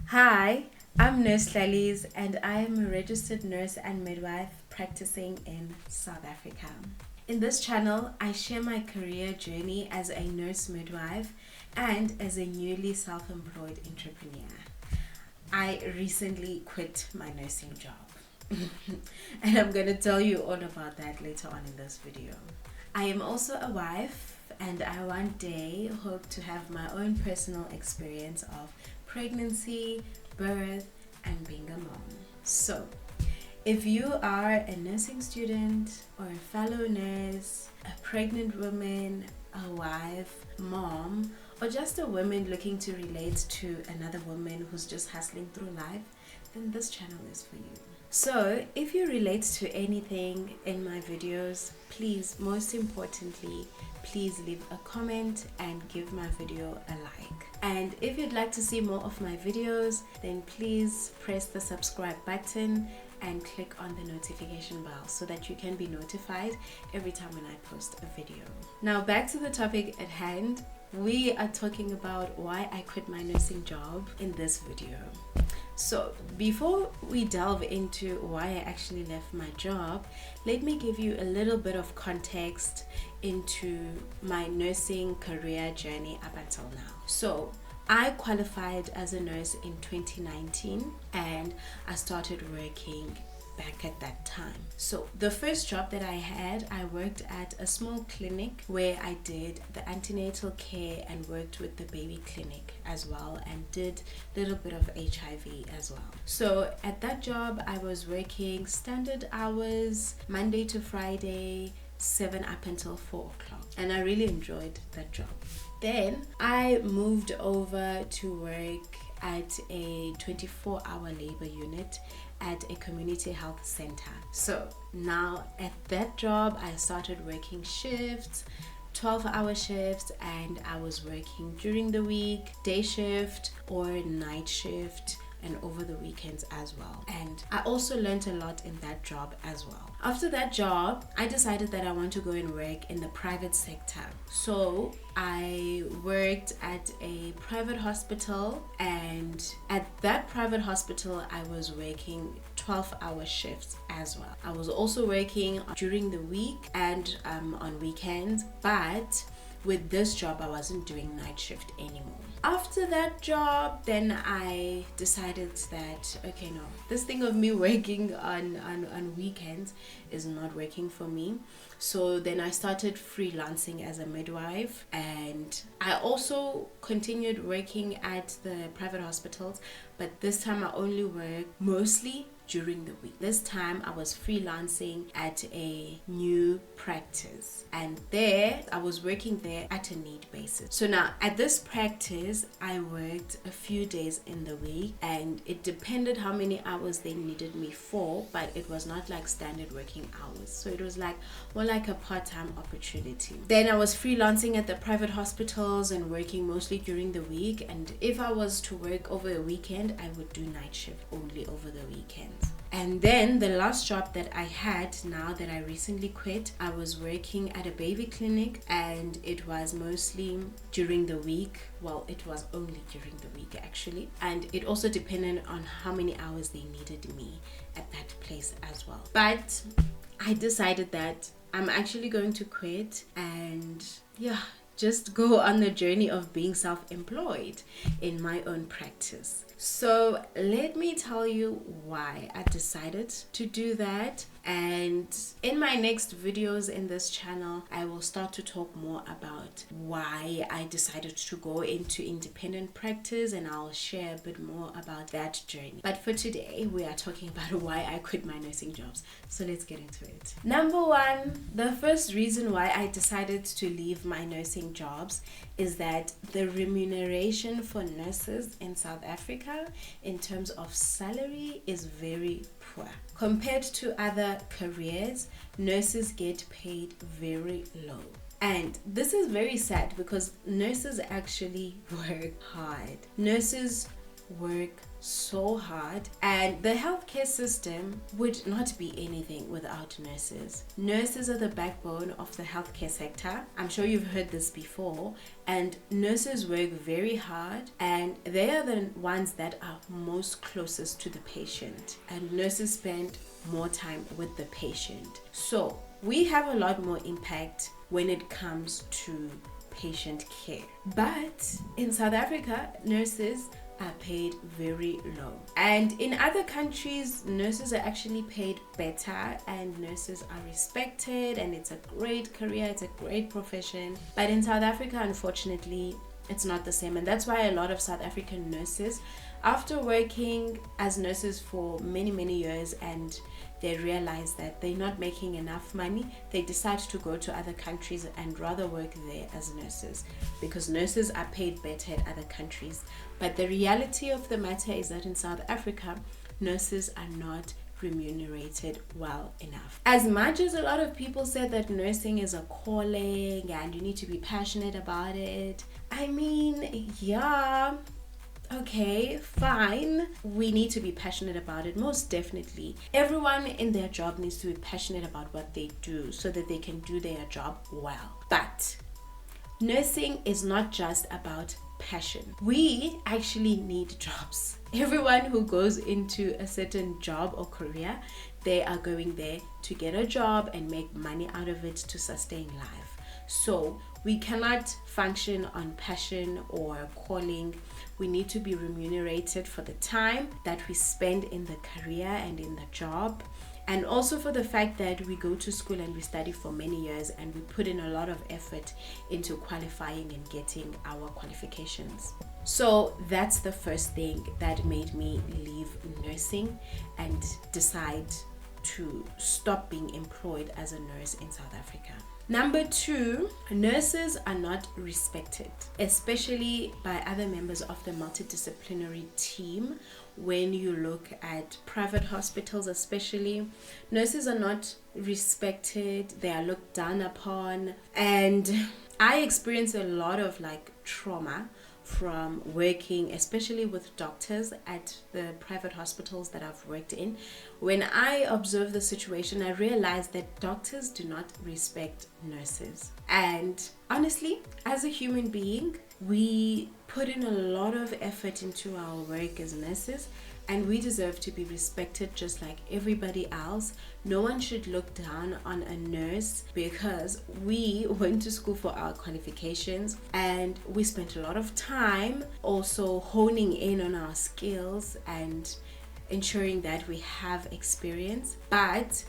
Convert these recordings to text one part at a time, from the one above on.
Hi, I'm Nurse Lalies and I am a registered nurse and midwife practicing in South Africa. In this channel, I share my career journey as a nurse midwife and as a newly self-employed entrepreneur. I recently quit my nursing job and I'm going to tell you all about that later on in this video. I am also a wife and I one day hope to have my own personal experience of pregnancy, birth, and being a mom. So, if you are a nursing student or a fellow nurse, a pregnant woman, a wife, mom, or just a woman looking to relate to another woman who's just hustling through life, then this channel is for you. So, if you relate to anything in my videos, please, most importantly, please leave a comment and give my video a like. And if you'd like to see more of my videos, then please press the subscribe button and click on the notification bell so that you can be notified every time when I post a video. Now back to the topic at hand. We are talking about why I quit my nursing job in this video. So before we delve into why I actually left my job, let me give you a little bit of context into my nursing career journey up until now. So I qualified as a nurse in 2019 and I started working back at that time. So the first job that I had, I worked at a small clinic where I did the antenatal care and worked with the baby clinic as well and did a little bit of HIV as well. So at that job I was working standard hours, Monday to Friday, 7 up until 4 o'clock, and I really enjoyed that job. Then I moved over to work at a 24-hour labor unit at a community health center. So now at that job I started working shifts, 12-hour shifts, and I was working during the week, day shift or night shift, and over the weekends as well. And I also learned a lot in that job as well. After that job, I decided that I want to go and work in the private sector. So I worked at a private hospital, and at that private hospital I was working 12-hour shifts as well. I was also working during the week and on weekends, but with this job I wasn't doing night shift anymore. After that job, then I decided that okay, no, this thing of me working on weekends is not working for me. So then I started freelancing as a midwife, and I also continued working at the private hospitals, but this time I only work mostly during the week. This time I was freelancing at a new practice, and there I was working there at a need basis. So now at this practice I worked a few days in the week, and it depended how many hours they needed me for, but it was not like standard working hours, so it was like more like a part-time opportunity. Then I was freelancing at the private hospitals and working mostly during the week, and if I was to work over a weekend I would do night shift only over the weekend. And then the last job that I had, now that I recently quit, I was working at a baby clinic, and it was mostly during the week. Well, it was only during the week actually, and it also depended on how many hours they needed me at that place as well. But I decided that I'm actually going to quit and just go on the journey of being self-employed in my own practice. So let me tell you why I decided to do that, and in my next videos in this channel I will start to talk more about why I decided to go into independent practice, and I'll share a bit more about that journey. But for today we are talking about why I quit my nursing jobs, so let's get into it. Number one, the first reason why I decided to leave my nursing jobs is that the remuneration for nurses in South Africa in terms of salary is very poor. Compared to other careers, nurses get paid very low. And this is very sad because nurses actually work hard. Nurses work so hard, and the healthcare system would not be anything without nurses. Nurses are the backbone of the healthcare sector. I'm sure you've heard this before, and nurses work very hard, and they are the ones that are most closest to the patient, and nurses spend more time with the patient. So we have a lot more impact when it comes to patient care. But in South Africa, nurses are paid very low, and in other countries nurses are actually paid better, and nurses are respected, and it's a great career, it's a great profession. But in South Africa, unfortunately, it's not the same, and that's why a lot of South African nurses, after working as nurses for many years, and they realize that they're not making enough money, they decide to go to other countries and rather work there as nurses, because nurses are paid better at other countries. But the reality of the matter is that in South Africa, nurses are not remunerated well enough. As much as a lot of people said that nursing is a calling and you need to be passionate about it, I mean, yeah, okay, fine, we need to be passionate about it, most definitely. Everyone in their job needs to be passionate about what they do so that they can do their job well. But nursing is not just about passion. We actually need jobs. Everyone who goes into a certain job or career, they are going there to get a job and make money out of it to sustain life. So we cannot function on passion or calling. We need to be remunerated for the time that we spend in the career and in the job, and also for the fact that we go to school and we study for many years and we put in a lot of effort into qualifying and getting our qualifications. So that's the first thing that made me leave nursing and decide to stop being employed as a nurse in South Africa. Number 2, nurses are not respected, especially by other members of the multidisciplinary team. When you look at private hospitals especially, nurses are not respected, they are looked down upon, and I experienced a lot of trauma from working especially with doctors at the private hospitals that I've worked in. When I observed the situation, I realized that doctors do not respect nurses. And honestly, as a human being, we put in a lot of effort into our work as nurses, and we deserve to be respected just like everybody else. No one should look down on a nurse because we went to school for our qualifications and we spent a lot of time also honing in on our skills and ensuring that we have experience. But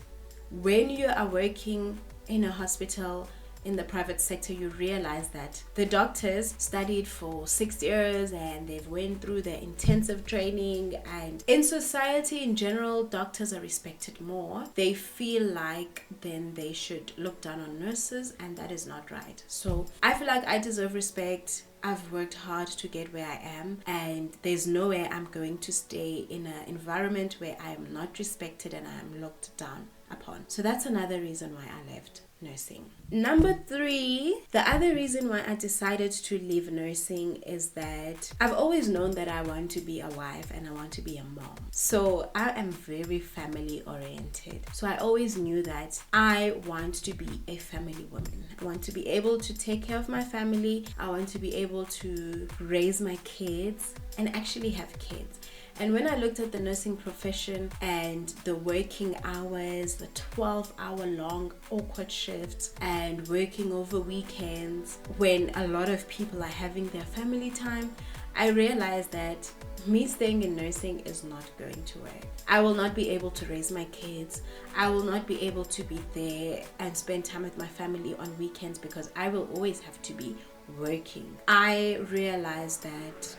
when you are working in a hospital, in the private sector, you realize that the doctors studied for 6 years and they've went through their intensive training, and in society in general, doctors are respected more. They feel like then they should look down on nurses, and that is not right. So I feel like I deserve respect. I've worked hard to get where I am, and there's no way I'm going to stay in an environment where I am not respected and I am looked down upon. So that's another reason why I left nursing. Number 3, the other reason why I decided to leave nursing is that I've always known that I want to be a wife and I want to be a mom. So I am very family oriented. So I always knew that I want to be a family woman. I want to be able to take care of my family. I want to be able to raise my kids and actually have kids. And when I looked at the nursing profession and the working hours, the 12-hour long awkward shifts and working over weekends when a lot of people are having their family time, I realized that me staying in nursing is not going to work. I will not be able to raise my kids. I will not be able to be there and spend time with my family on weekends because I will always have to be working. I realized that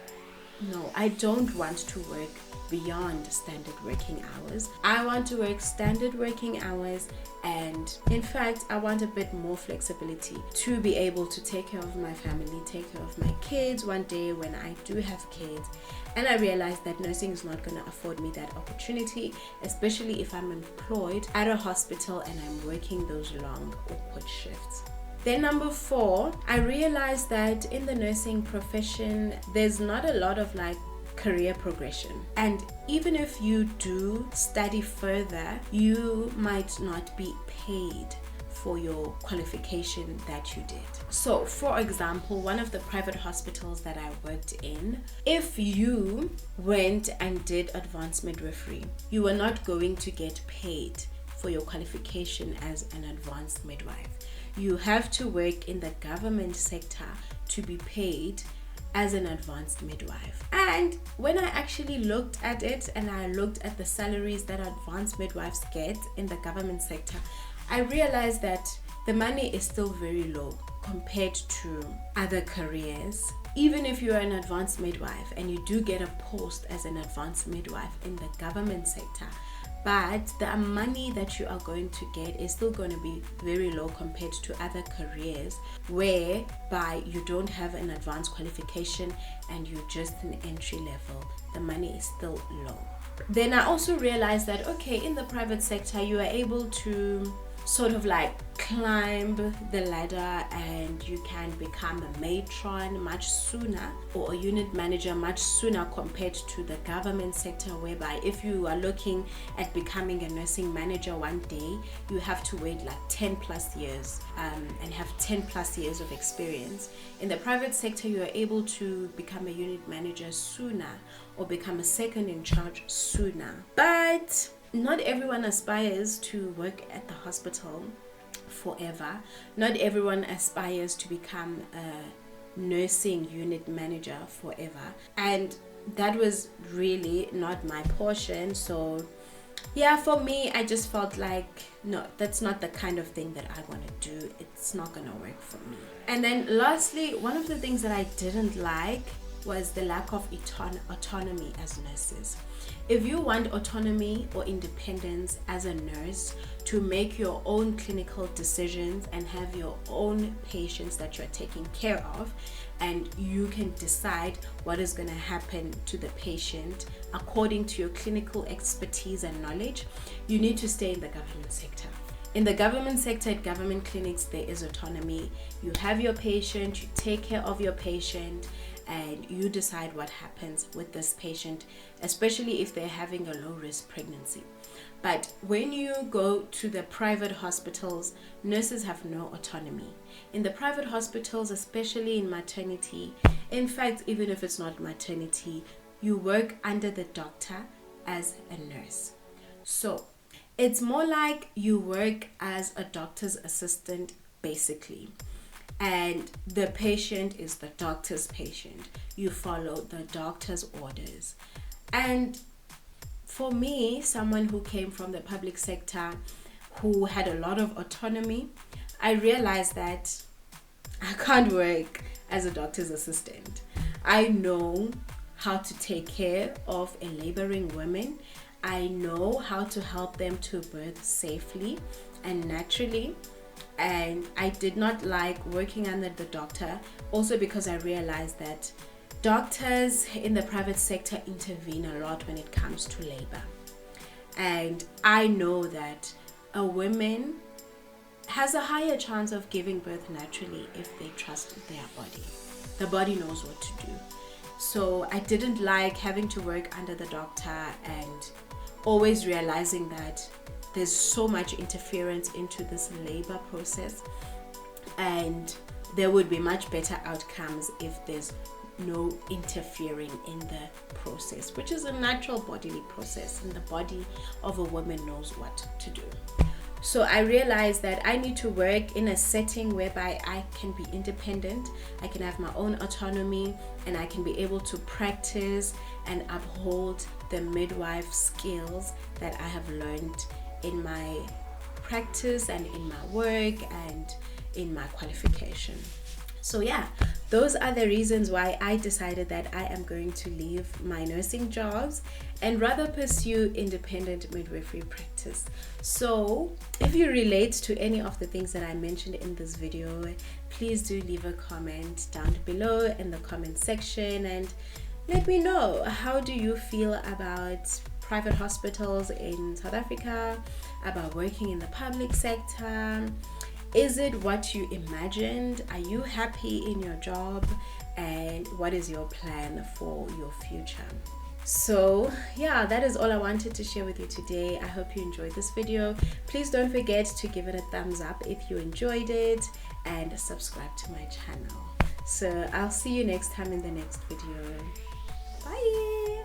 no, I don't want to work beyond standard working hours. I want to work standard working hours, and in fact, I want a bit more flexibility to be able to take care of my family, take care of my kids one day when I do have kids. And I realized that nursing is not going to afford me that opportunity, especially if I'm employed at a hospital and I'm working those long awkward shifts. Then number 4, I realized that in the nursing profession, there's not a lot of career progression. And even if you do study further, you might not be paid for your qualification that you did. So for example, one of the private hospitals that I worked in, if you went and did advanced midwifery, you were not going to get paid for your qualification as an advanced midwife. You have to work in the government sector to be paid as an advanced midwife. And when I actually looked at it and I looked at the salaries that advanced midwives get in the government sector, I realized that the money is still very low compared to other careers. Even if you're an advanced midwife and you do get a post as an advanced midwife in the government sector, but the money that you are going to get is still going to be very low compared to other careers whereby you don't have an advanced qualification and you're just an entry level. The money is still low. Then I also realized that, okay, in the private sector, you are able to sort of like climb the ladder and you can become a matron much sooner or a unit manager much sooner compared to the government sector, whereby if you are looking at becoming a nursing manager one day, you have to wait like 10 plus years and have 10 plus years of experience. In the private sector, you are able to become a unit manager sooner or become a second in charge sooner. But not everyone aspires to work at the hospital forever. Not everyone aspires to become a nursing unit manager forever. And that was really not my portion. So yeah, for me, I just felt like, no, that's not the kind of thing that I want to do. It's not going to work for me. And then lastly, one of the things that I didn't like was the lack of autonomy as nurses. If you want autonomy or independence as a nurse to make your own clinical decisions and have your own patients that you're taking care of, and you can decide what is going to happen to the patient according to your clinical expertise and knowledge, you need to stay in the government sector. In the government sector, at government clinics, there is autonomy. You have your patient, you take care of your patient, and you decide what happens with this patient, especially if they're having a low-risk pregnancy. But when you go to the private hospitals, nurses have no autonomy. In the private hospitals, especially in maternity, in fact, even if it's not maternity, you work under the doctor as a nurse. So it's more like you work as a doctor's assistant, basically. And the patient is the doctor's patient. You follow the doctor's orders. And for me, someone who came from the public sector, who had a lot of autonomy, I realized that I can't work as a doctor's assistant. I know how to take care of a laboring woman. I know how to help them to birth safely and naturally. And I did not like working under the doctor, also because I realized that doctors in the private sector intervene a lot when it comes to labor. And I know that a woman has a higher chance of giving birth naturally if they trust their body. The body knows what to do. So I didn't like having to work under the doctor and always realizing that there's so much interference into this labor process, and there would be much better outcomes if there's no interfering in the process, which is a natural bodily process, and the body of a woman knows what to do. So I realized that I need to work in a setting whereby I can be independent, I can have my own autonomy, and I can be able to practice and uphold the midwife skills that I have learned in my practice and in my work and in my qualification. So yeah, those are the reasons why I decided that I am going to leave my nursing jobs and rather pursue independent midwifery practice. So if you relate to any of the things that I mentioned in this video, please do leave a comment down below in the comment section and let me know, how do you feel about private hospitals in South Africa, about working in the public sector? Is it what you imagined? Are you happy in your job? and what is your plan for your future. So yeah, that is all I wanted to share with you today. I hope you enjoyed this video. Please don't forget to give it a thumbs up if you enjoyed it, and subscribe to my channel. So I'll see you next time in the next video. Bye.